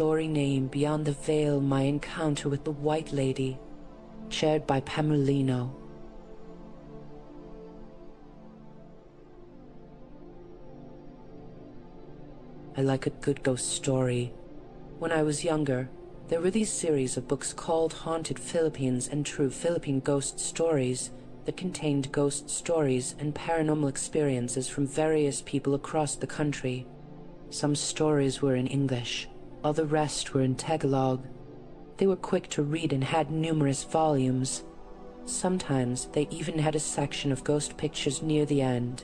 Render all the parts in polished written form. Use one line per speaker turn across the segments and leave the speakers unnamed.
story name Beyond the Veil, My Encounter with the White Lady, shared by Pamelino. I like a good ghost story. When I was younger, there were these series of books called Haunted Philippines and True Philippine Ghost Stories that contained ghost stories and paranormal experiences from various people across the country. Some stories were in English, while the rest were in Tagalog. They were quick to read and had numerous volumes. Sometimes they even had a section of ghost pictures near the end.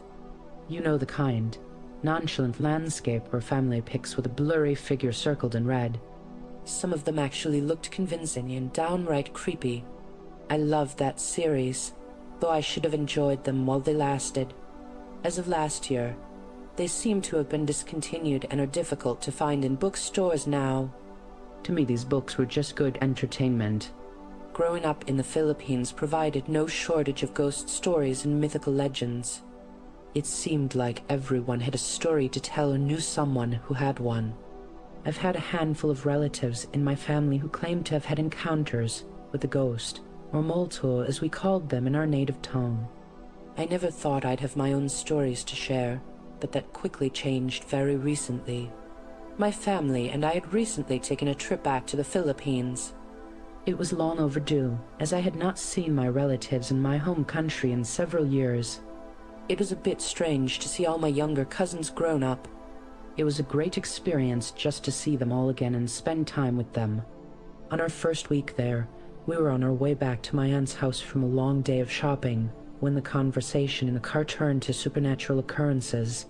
You know the kind. Nonchalant landscape or family pics with a blurry figure circled in red.
Some of them actually looked convincing and downright creepy. I loved that series, though I should have enjoyed them while they lasted. As of last year, they seem to have been discontinued and are difficult to find in bookstores now.
To me, these books were just good entertainment.
Growing up in the Philippines provided no shortage of ghost stories and mythical legends. It seemed like everyone had a story to tell or knew someone who had one.
I've had a handful of relatives in my family who claimed to have had encounters with the ghost, or multo as we called them in our native tongue.
I never thought I'd have my own stories to share, but that quickly changed very recently. My family and I had recently taken a trip back to the Philippines.
It was long overdue, as I had not seen my relatives in my home country in several years.
It was a bit strange to see all my younger cousins grown up.
It was a great experience just to see them all again and spend time with them. On our first week there, we were on our way back to my aunt's house from a long day of shopping, when the conversation in the car turned to supernatural occurrences.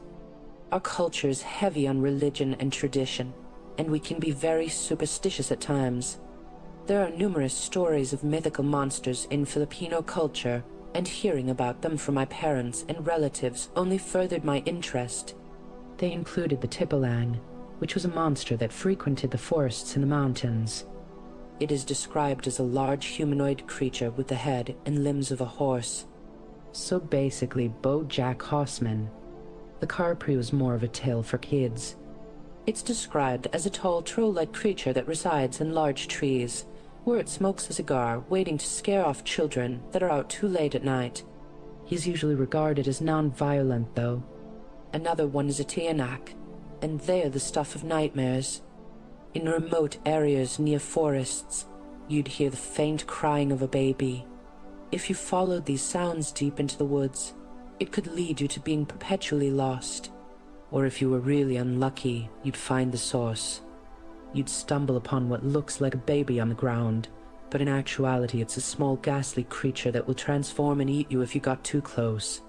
Our culture is heavy on religion and tradition, and we can be very superstitious at times. There are numerous stories of mythical monsters in Filipino culture, and hearing about them from my parents and relatives only furthered my interest.
They included the Tipalang, which was a monster that frequented the forests in the mountains.
It is described as a large humanoid creature with the head and limbs of a horse.
So basically, BoJack Horseman. The Capri was more of a tale for kids.
It's described as a tall troll-like creature that resides in large trees, where it smokes a cigar, waiting to scare off children that are out too late at night.
He's usually regarded as non-violent, though.
Another one is a Tiyanak, and they're the stuff of nightmares. In remote areas near forests, you'd hear the faint crying of a baby. If you followed these sounds deep into the woods, it could lead you to being perpetually lost. Or if you were really unlucky, you'd find the source. You'd stumble upon what looks like a baby on the ground, but in actuality it's a small ghastly creature that will transform and eat you if you got too close.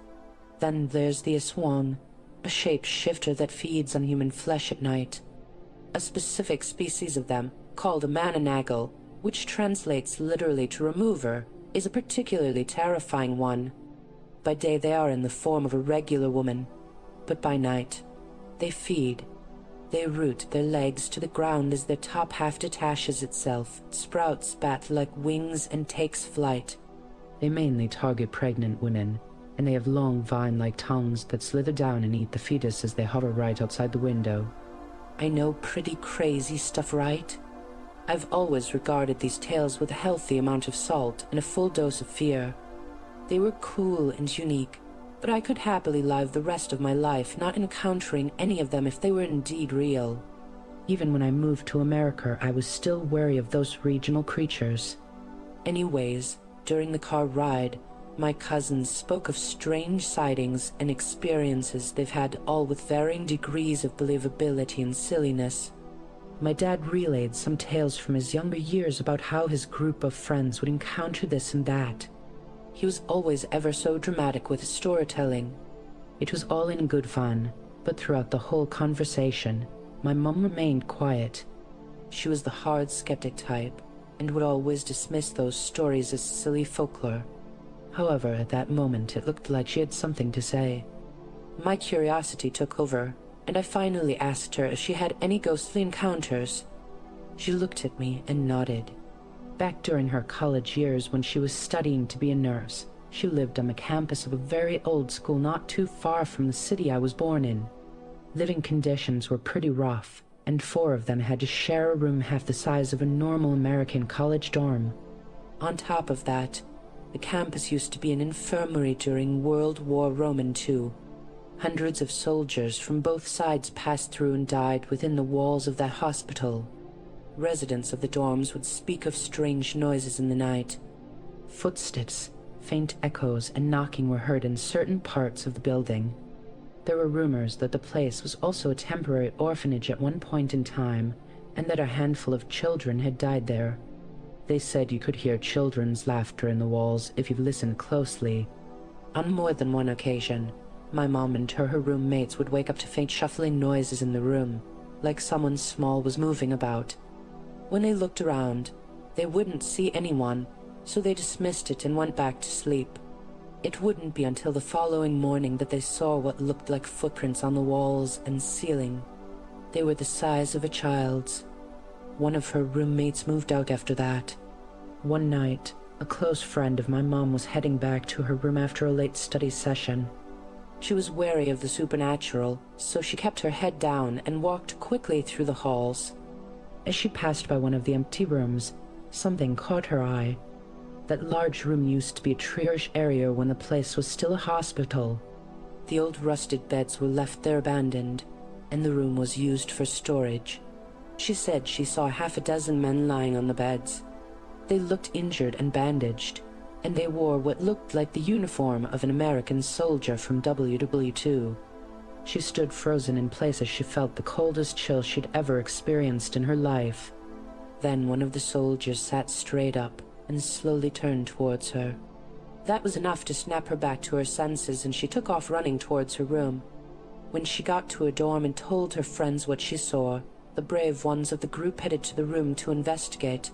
Then there's the Aswang, a shape-shifter that feeds on human flesh at night. A specific species of them, called a mananagal, which translates literally to remover, is a particularly terrifying one. By day they are in the form of a regular woman, but by night they feed. They root their legs to the ground as their top half detaches itself, sprouts bat-like wings, and takes flight.
They mainly target pregnant women, and they have long vine-like tongues that slither down and eat the fetus as they hover right outside the window.
I know, pretty crazy stuff, right? I've always regarded these tales with a healthy amount of salt and a full dose of fear. They were cool and unique, but I could happily live the rest of my life not encountering any of them if they were indeed real.
Even when I moved to America, I was still wary of those regional creatures.
Anyways, during the car ride, my cousins spoke of strange sightings and experiences they've had, all with varying degrees of believability and silliness.
My dad relayed some tales from his younger years about how his group of friends would encounter this and that.
He was always ever so dramatic with his storytelling.
It was all in good fun, but throughout the whole conversation, my mum remained quiet.
She was the hard skeptic type, and would always dismiss those stories as silly folklore.
However, at that moment it looked like she had something to say.
My curiosity took over, and I finally asked her if she had any ghostly encounters. She looked at me and nodded.
Back during her college years when she was studying to be a nurse, she lived on the campus of a very old school not too far from the city I was born in. Living conditions were pretty rough, and 4 of them had to share a room half the size of a normal American college dorm.
On top of that, the campus used to be an infirmary during World War Roman II. Hundreds of soldiers from both sides passed through and died within the walls of that hospital. Residents of the dorms would speak of strange noises in the night.
Footsteps, faint echoes, and knocking were heard in certain parts of the building. There were rumors that the place was also a temporary orphanage at one point in time, and that a handful of children had died there. They said you could hear children's laughter in the walls if you listened closely.
On more than one occasion, my mom and her roommates would wake up to faint shuffling noises in the room, like someone small was moving about. When they looked around, they wouldn't see anyone, so they dismissed it and went back to sleep. It wouldn't be until the following morning that they saw what looked like footprints on the walls and ceiling. They were the size of a child's. One of her roommates moved out after that.
One night, a close friend of my mom was heading back to her room after a late study session.
She was wary of the supernatural, so she kept her head down and walked quickly through the halls.
As she passed by one of the empty rooms, something caught her eye. That large room used to be a triage area when the place was still a hospital.
The old rusted beds were left there abandoned, and the room was used for storage. She said she saw half a dozen men lying on the beds. They looked injured and bandaged, and they wore what looked like the uniform of an American soldier from WW2. She stood frozen in place as she felt the coldest chill she'd ever experienced in her life. Then one of the soldiers sat straight up and slowly turned towards her. That was enough to snap her back to her senses, and she took off running towards her room. When she got to her dorm and told her friends what she saw, the brave ones of the group headed to the room to investigate.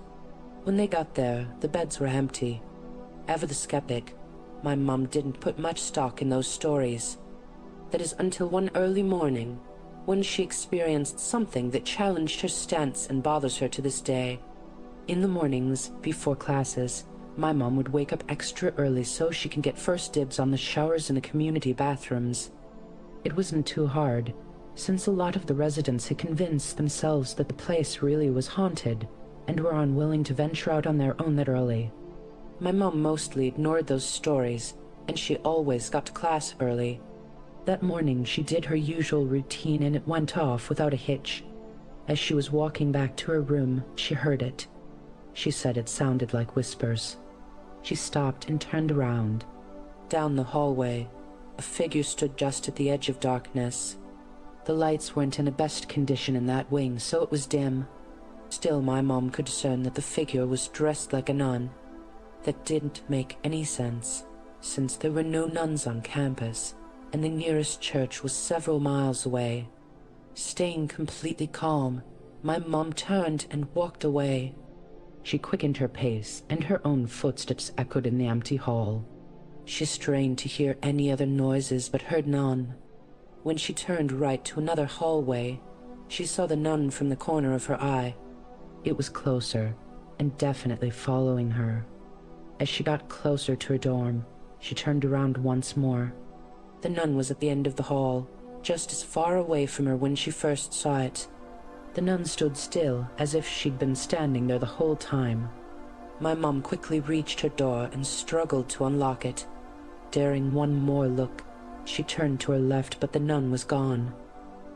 When they got there, the beds were empty. Ever the skeptic, my mum didn't put much stock in those stories. That is until one early morning, when she experienced something that challenged her stance and bothers her to this day. In the mornings, before classes, my mom would wake up extra early so she can get first dibs on the showers in the community bathrooms. It wasn't too hard, since a lot of the residents had convinced themselves that the place really was haunted, and were unwilling to venture out on their own that early. My mom mostly ignored those stories, and she always got to class early. That morning she did her usual routine, and it went off without a hitch. As she was walking back to her room, she heard it. She said it sounded like whispers. She stopped and turned around. Down the hallway, a figure stood just at the edge of darkness. The lights weren't in the best condition in that wing, so it was dim. Still, my mom could discern that the figure was dressed like a nun. That didn't make any sense, since there were no nuns on campus, and the nearest church was several miles away. Staying completely calm, my mom turned and walked away. She quickened her pace, and her own footsteps echoed in the empty hall. She strained to hear any other noises, but heard none. When she turned right to another hallway, she saw the nun from the corner of her eye. It was closer, and definitely following her. As she got closer to her dorm, she turned around once more. The nun was at the end of the hall, just as far away from her when she first saw it. The nun stood still, as if she'd been standing there the whole time. My mom quickly reached her door and struggled to unlock it. Daring one more look, she turned to her left, but the nun was gone.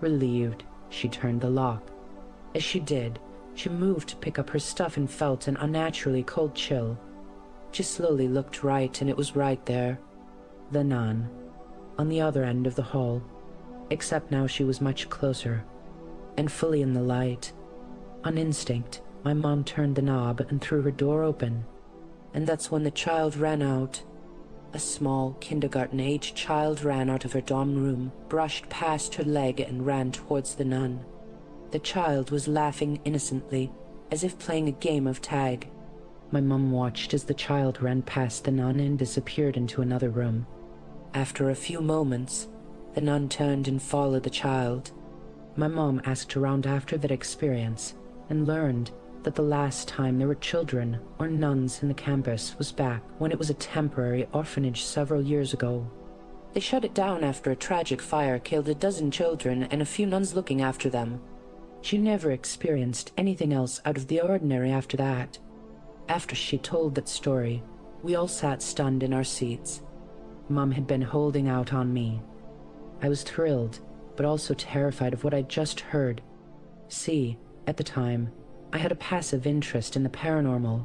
Relieved, she turned the lock. As she did, she moved to pick up her stuff and felt an unnaturally cold chill. She slowly looked right, and it was right there. The nun, on the other end of the hall, except now she was much closer, and fully in the light. On instinct, my mom turned the knob and threw her door open, and that's when the child ran out. A small, kindergarten-age child ran out of her dorm room, brushed past her leg, and ran towards the nun. The child was laughing innocently, as if playing a game of tag. My mum watched as the child ran past the nun and disappeared into another room. After a few moments, the nun turned and followed the child. My mom asked around after that experience and learned that the last time there were children or nuns in the campus was back when it was a temporary orphanage several years ago. They shut it down after a tragic fire killed a dozen children and a few nuns looking after them.
She never experienced anything else out of the ordinary after that. After she told that story, we all sat stunned in our seats. Mom had been holding out on me. I was thrilled, but also terrified of what I'd just heard. See, at the time, I had a passive interest in the paranormal.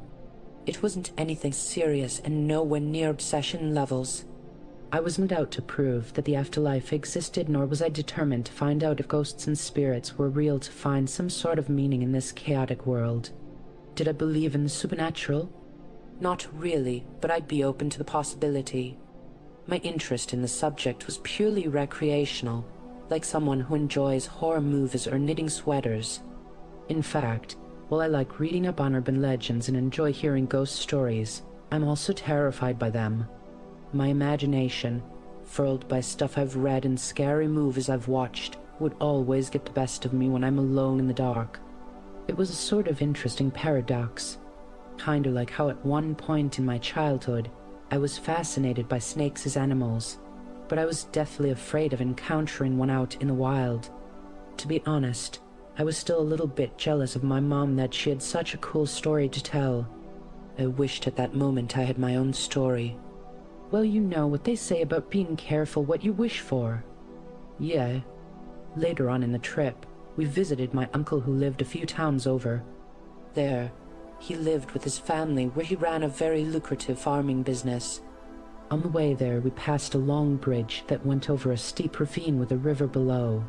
It wasn't anything serious and nowhere near obsession levels.
I wasn't out to prove that the afterlife existed, nor was I determined to find out if ghosts and spirits were real to find some sort of meaning in this chaotic world. Did I believe in the supernatural?
Not really, but I'd be open to the possibility. My interest in the subject was purely recreational, like someone who enjoys horror movies or knitting sweaters.
In fact, while I like reading up on urban legends and enjoy hearing ghost stories, I'm also terrified by them. My imagination, furled by stuff I've read and scary movies I've watched, would always get the best of me when I'm alone in the dark. It was a sort of interesting paradox, kinda like how at one point in my childhood, I was fascinated by snakes as animals, but I was deathly afraid of encountering one out in the wild. To be honest, I was still a little bit jealous of my mom that she had such a cool story to tell.
I wished at that moment I had my own story.
Well, you know what they say about being careful what you wish for.
Yeah.
Later on in the trip, we visited my uncle who lived a few towns over.
There, he lived with his family where he ran a very lucrative farming business.
On the way there, we passed a long bridge that went over a steep ravine with a river below.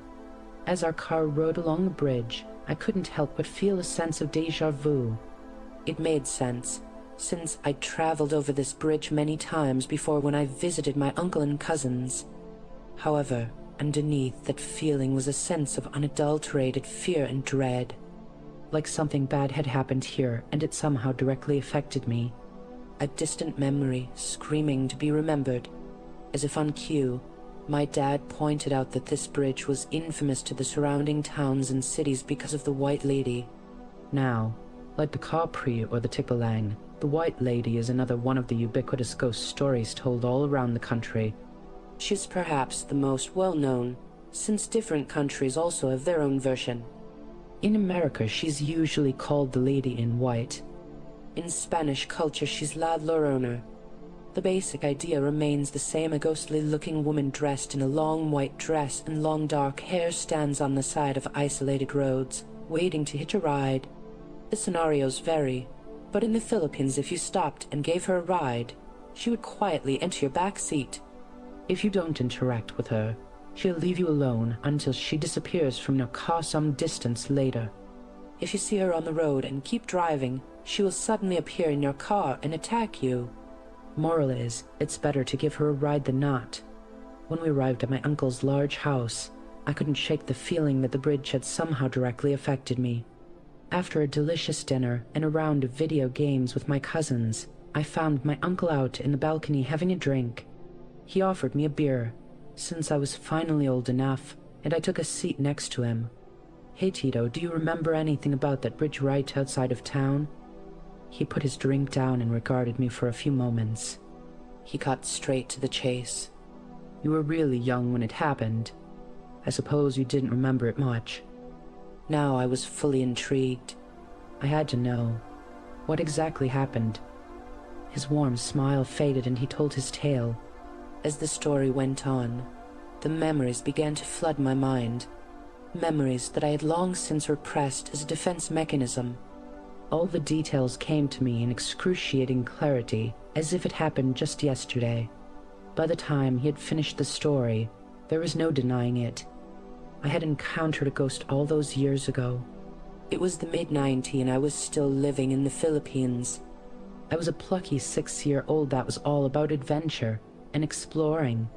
As our car rode along the bridge, I couldn't help but feel a sense of déjà vu.
It made sense, since I'd traveled over this bridge many times before when I visited my uncle and cousins. However, underneath that feeling was a sense of unadulterated fear and dread.
Like something bad had happened here, and it somehow directly affected me.
A distant memory, screaming to be remembered. As if on cue, my dad pointed out that this bridge was infamous to the surrounding towns and cities because of the White Lady.
Now, like the Capri or the Tikbalang, the White Lady is another one of the ubiquitous ghost stories told all around the country.
She's perhaps the most well-known, since different countries also have their own version.
In America, she's usually called the Lady in White.
In Spanish culture, she's La Llorona. The basic idea remains the same. A ghostly-looking woman dressed in a long white dress and long dark hair stands on the side of isolated roads, waiting to hitch a ride. The scenarios vary, but in the Philippines, if you stopped and gave her a ride, she would quietly enter your back seat.
If you don't interact with her, she'll leave you alone until she disappears from your car some distance later.
If you see her on the road and keep driving, she will suddenly appear in your car and attack you.
Moral is, it's better to give her a ride than not. When we arrived at my uncle's large house, I couldn't shake the feeling that the bridge had somehow directly affected me. After a delicious dinner and a round of video games with my cousins, I found my uncle out in the balcony having a drink. He offered me a beer, since I was finally old enough, and I took a seat next to him. Hey Tito, do you remember anything about that bridge right outside of town? He put his drink down and regarded me for a few moments.
He cut straight to the chase.
You were really young when it happened. I suppose you didn't remember it much.
Now I was fully intrigued.
I had to know. What exactly happened? His warm smile faded and he told his tale.
As the story went on, the memories began to flood my mind. Memories that I had long since repressed as a defense mechanism.
All the details came to me in excruciating clarity, as if it happened just yesterday. By the time he had finished the story, there was no denying it. I had encountered a ghost all those years ago.
It was the mid-90s and I was still living in the Philippines.
I was a plucky 6-year-old that was all about adventure and exploring.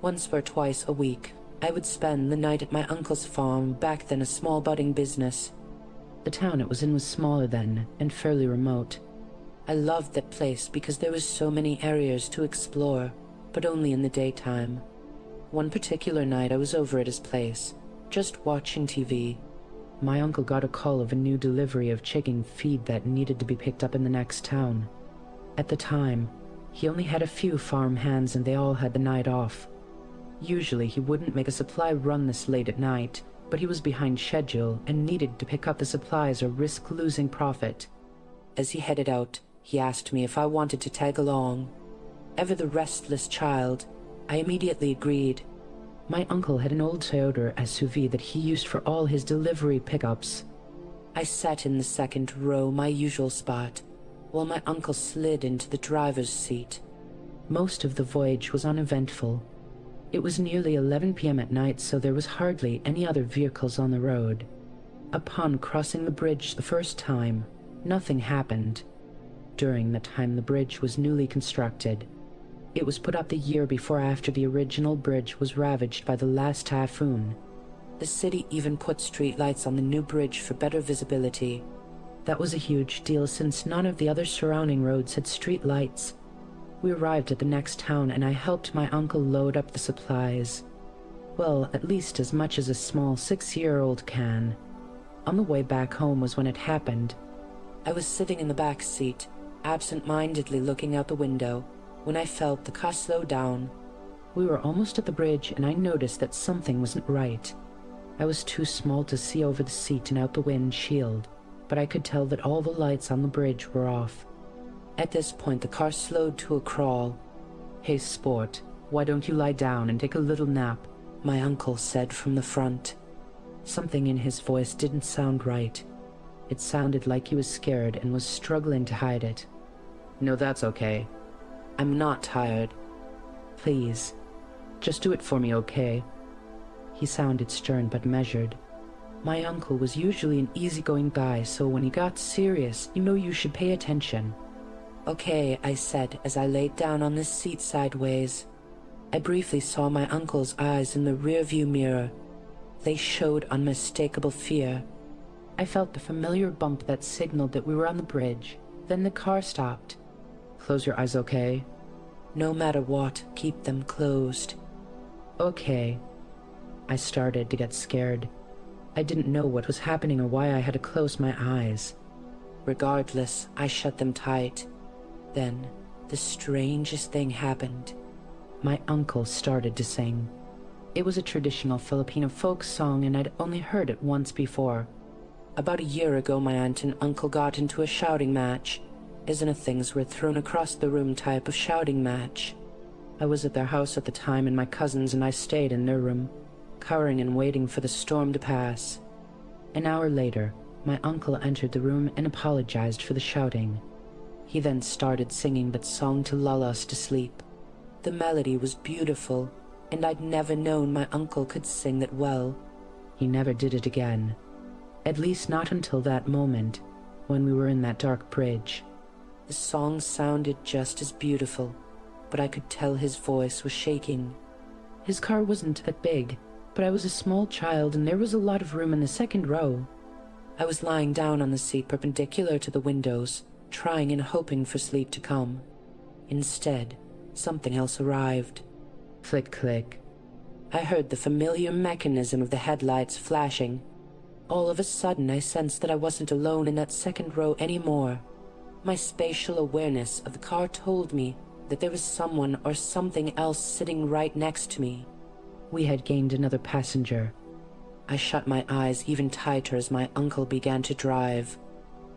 Once or twice a week, I would spend the night at my uncle's farm, back then a small budding business.
The town it was in was smaller then, and fairly remote.
I loved that place because there was so many areas to explore, but only in the daytime. One particular night I was over at his place, just watching TV.
My uncle got a call of a new delivery of chicken feed that needed to be picked up in the next town. At the time, he only had a few farm hands and they all had the night off. Usually he wouldn't make a supply run this late at night, but he was behind schedule and needed to pick up the supplies or risk losing profit.
As he headed out, he asked me if I wanted to tag along. Ever the restless child, I immediately agreed.
My uncle had an old Toyota SUV that he used for all his delivery pickups.
I sat in the second row, my usual spot, while my uncle slid into the driver's seat.
Most of the voyage was uneventful. It was nearly 11 p.m. at night, so there was hardly any other vehicles on the road. Upon crossing the bridge the first time, nothing happened. During the time the bridge was newly constructed, it was put up the year before after the original bridge was ravaged by the last typhoon.
The city even put streetlights on the new bridge for better visibility.
That was a huge deal since none of the other surrounding roads had street lights. We arrived at the next town and I helped my uncle load up the supplies. Well, at least as much as a small 6-year-old can. On the way back home was when it happened.
I was sitting in the back seat, absent-mindedly looking out the window, when I felt the car slow down.
We were almost at the bridge and I noticed that something wasn't right. I was too small to see over the seat and out the windshield, but I could tell that all the lights on the bridge were off.
At this point, the car slowed to a crawl.
"Hey, sport, why don't you lie down and take a little nap?"
my uncle said from the front.
Something in his voice didn't sound right. It sounded like he was scared and was struggling to hide it. "No, that's okay.
I'm not tired.
Please, just do it for me, okay?" He sounded stern but measured. My uncle was usually an easygoing guy, so when he got serious, you should pay attention.
"Okay," I said as I laid down on the seat sideways. I briefly saw my uncle's eyes in the rearview mirror. They showed unmistakable fear. I felt the familiar bump that signaled that we were on the bridge. Then the car stopped. "Close your eyes, okay?" "No matter what, keep them closed."
"Okay." I started to get scared. I didn't know what was happening or why I had to close my eyes.
Regardless, I shut them tight. Then, the strangest thing happened.
My uncle started to sing. It was a traditional Filipino folk song and I'd only heard it once before.
About a year ago, my aunt and uncle got into a shouting match. Isn't a things were thrown across the room type of shouting match. I was at their house at the time and my cousins and I stayed in their room, cowering and waiting for the storm to pass. An hour later, my uncle entered the room and apologized for the shouting. He then started singing that song to lull us to sleep. The melody was beautiful, and I'd never known my uncle could sing that well. He never did it again. At least not until that moment, when we were in that dark bridge. The song sounded just as beautiful, but I could tell his voice was shaking. His car wasn't that big, but I was a small child and there was a lot of room in the second row. I was lying down on the seat perpendicular to the windows, trying and hoping for sleep to come. Instead, something else arrived. Click, click. I heard the familiar mechanism of the headlights flashing. All of a sudden, I sensed that I wasn't alone in that second row anymore. My spatial awareness of the car told me that there was someone or something else sitting right next to me. We had gained another passenger. I shut my eyes even tighter as my uncle began to drive.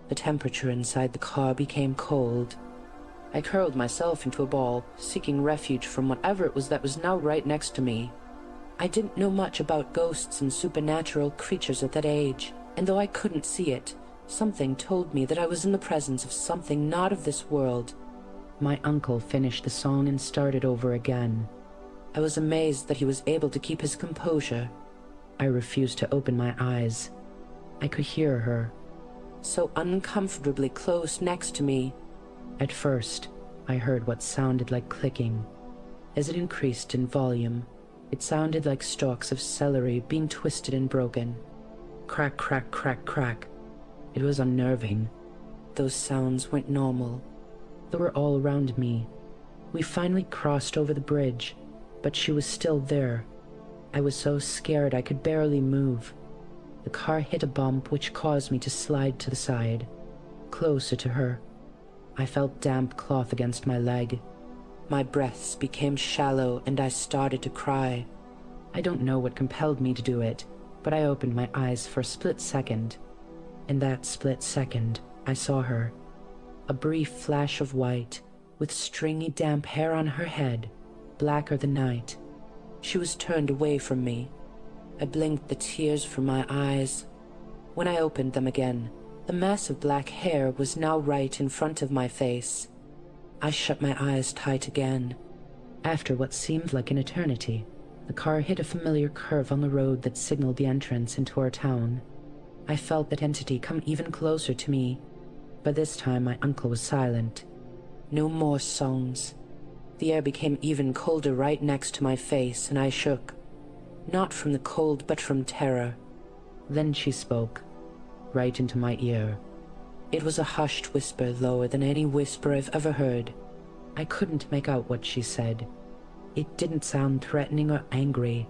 The temperature inside the car became cold. I curled myself into a ball, seeking refuge from whatever it was that was now right next to me. I didn't know much about ghosts and supernatural creatures at that age, and though I couldn't see it, something told me that I was in the presence of something not of this world. My uncle finished the song and started over again. I was amazed that he was able to keep his composure. I refused to open my eyes. I could hear her, so uncomfortably close next to me. At first, I heard what sounded like clicking. As it increased in volume, it sounded like stalks of celery being twisted and broken. Crack, crack, crack, crack. It was unnerving. Those sounds weren't normal. They were all around me. We finally crossed over the bridge, but she was still there. I was so scared I could barely move. The car hit a bump which caused me to slide to the side, closer to her. I felt damp cloth against my leg. My breaths became shallow and I started to cry. I don't know what compelled me to do it,
but I opened my eyes for a split second. In that split second, I saw her. A brief flash of white, with stringy damp hair on her head, blacker than night. She was turned away from me. I blinked the tears from my eyes. When I opened them again, the mass of black hair was now right in front of my face. I shut my eyes tight again. After what seemed like an eternity, the car hit a familiar curve on the road that signaled the entrance into our town. I felt that entity come even closer to me. By this time, my uncle was silent. No more songs. The air became even colder right next to my face, and I shook. Not from the cold, but from terror. Then she spoke, right into my ear. It was a hushed whisper, lower than any whisper I've ever heard. I couldn't make out what she said. It didn't sound threatening or angry.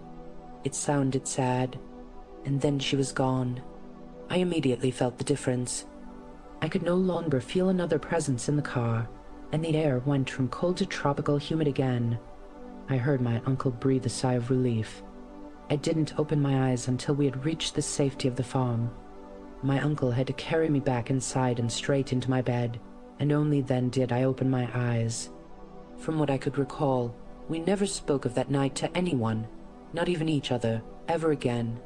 It sounded sad. And then she was gone. I immediately felt the difference. I could no longer feel another presence in the car, and the air went from cold to tropical humid again. I heard my uncle breathe a sigh of relief. I didn't open my eyes until we had reached the safety of the farm. My uncle had to carry me back inside and straight into my bed, and only then did I open my eyes. From what I could recall, we never spoke of that night to anyone, not even each other, ever again.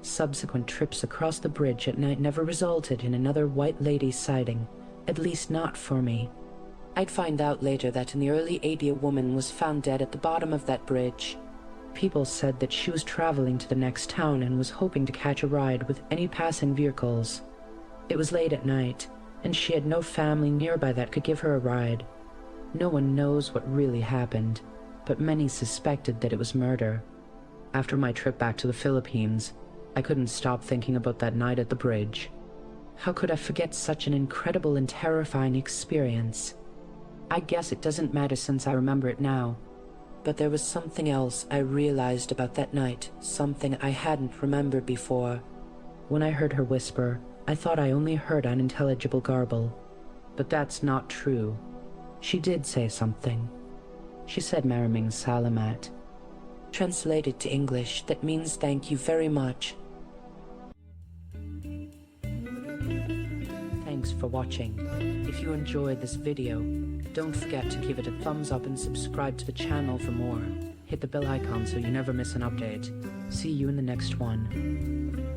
Subsequent trips across the bridge at night never resulted in another white lady sighting, at least not for me. I'd find out later that in the early 80s a woman was found dead at the bottom of that bridge. People said that she was traveling to the next town and was hoping to catch a ride with any passing vehicles. It was late at night, and she had no family nearby that could give her a ride. No one knows what really happened, but many suspected that it was murder. After my trip back to the Philippines, I couldn't stop thinking about that night at the bridge. How could I forget such an incredible and terrifying experience? I guess it doesn't matter since I remember it now. But there was something else I realized about that night, something I hadn't remembered before. When I heard her whisper, I thought I only heard unintelligible garble. But that's not true. She did say something. She said Maraming Salamat. Translated to English, that means thank you very much. Thanks for watching. If you enjoyed this video, don't forget to give it a thumbs up and subscribe to the channel for more. Hit the bell icon so you never miss an update. See you in the next one.